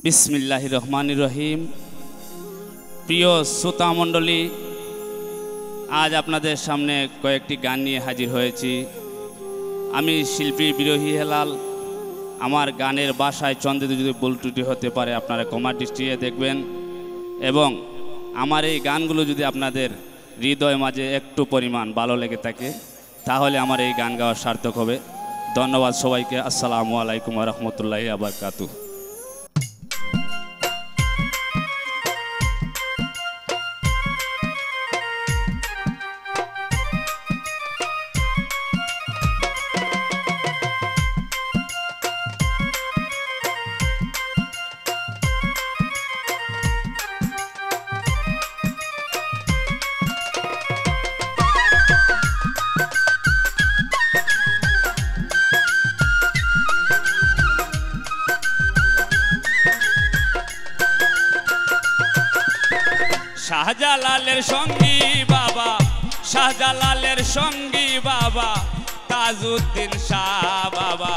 বিসমিল্লাহির রহমানির রহিম। প্রিয় শ্রোতা মণ্ডলী, আজ আপনাদের সামনে কয়েকটি গান নিয়ে হাজির হয়েছি। আমি শিল্পী বিরোহী হেলাল। আমার গানের ভাষায় চন্দ্রে যদি ভুল ত্রুটি হতে পারে আপনারা ক্ষমার দৃষ্টিতে দেখবেন, এবং আমার এই গানগুলো যদি আপনাদের হৃদয় মাঝে একটু পরিমাণ ভালো লেগে থাকে তাহলে আমার এই গান গাওয়া সার্থক হবে। ধন্যবাদ সবাইকে। আসসালামু আলাইকুম ওয়া রাহমাতুল্লাহি ওয়া বারাকাতুহু। শাহজালালের সঙ্গী বাবা, শাহজালালের সঙ্গী বাবা, তাজউদ্দিন শাহ বাবা,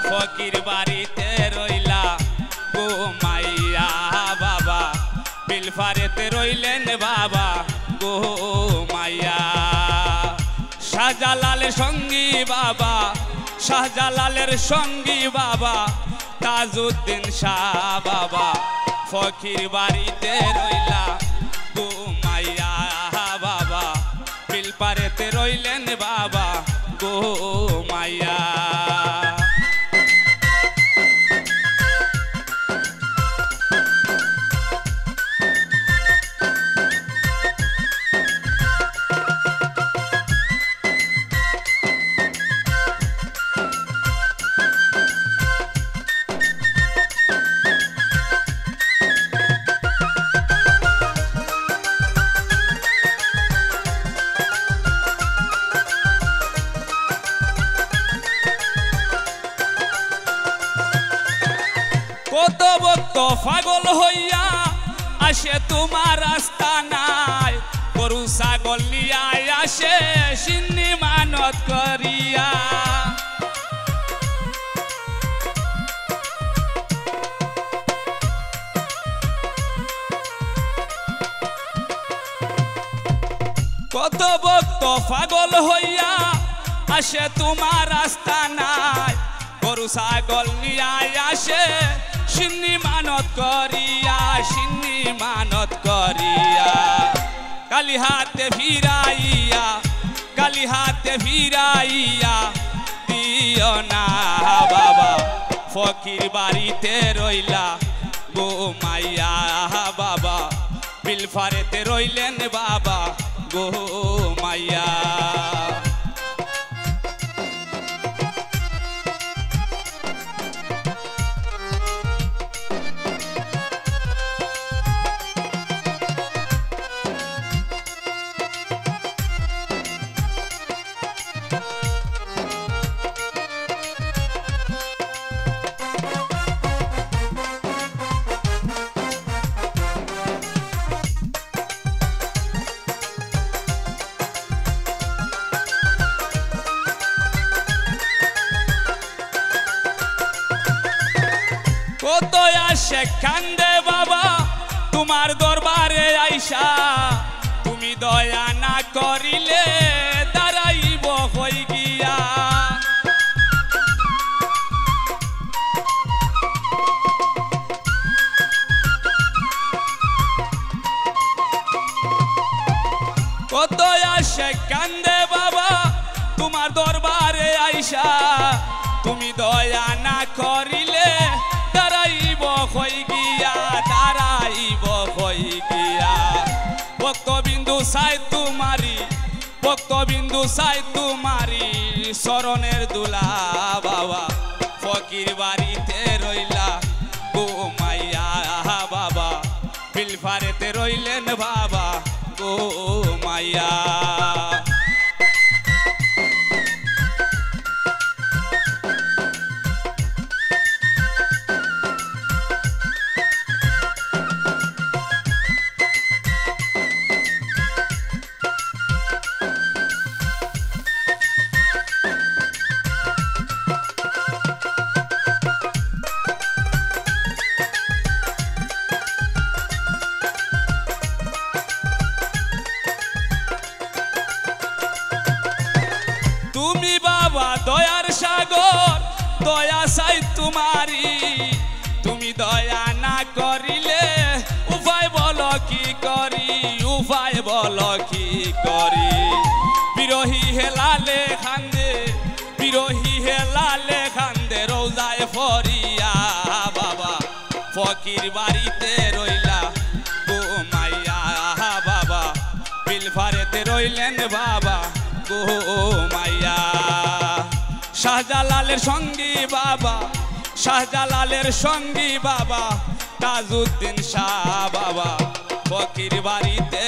ফকির বাড়িতে রইলা ঘুমাইয়া বাবা, বিলফারেতে রইলেন বাবা ঘুমাইয়া। শাহজালালের সঙ্গী বাবা, শাহজালালের সঙ্গী বাবা, তাজউদ্দিন শাহ বাবা, ফকির বাড়িতে রইলা ঘুমাইয়া বাবা, বিলপারেতে রইলেন বাবা ঘুমাইয়া। কত ভক্ত পাগল হইয়া আসে তোমার রাস্তা নাই, গরু ছাগল নিয়া আসে সিন্নি মানত করিয়া। কত ভক্ত পাগল হইয়া আসে তোমার রাস্তা নাই, গরু ছাগল নিয়া আসে সিন্নি মানত করিয়া, সিন্নি মানত করিয়া। কালি হাতে ফিরাইয়া, কালি হাতে ফিরাইয়া দিও না বাবা, ফকির বাড়িতে রইলা ঘুমাইয়া বাবা, বিলফারেতে রইলেন বাবা ঘুমাইয়া। কত আসে কান্দে বাবা তোমার দরবারে আইসা, তুমি দয়া না করিলে দাঁড়াইব হই গিয়া। কত আসে কান্দে বাবা তোমার দরবারে আইসা, তুমি দয়া না করিলে দাঁড়াইব হই গিয়া, দাঁড়াইব হই গিয়া। ভক্তবিন্দু চাই তোমারি, ভক্তবিন্দু চাই তোমারি চরণের দুলা বাবা, ফকির বাড়িতে রইলা ঘুমাইয়া বাবা, বিলফারেতে রইলেন বাবা ঘুমাইয়া। মারি তুমি দয়া না করিলে উপায় বলো কি করি উপায় বলো কি করি বিরহী হেলালে খান্দে বিরহী হেলালে খান্দে রোজায় ফরিয়া বাবা ফকির বাড়িতে রইলা ঘুমাইয়া বাবা বিলফারেতে রইলেন বাবা ঘুমাইয়া শাহজালালের সঙ্গী বাবা শাহজালালের সঙ্গী বাবা তাজউদ্দিন শাহ বাবা ফকির বাড়িতে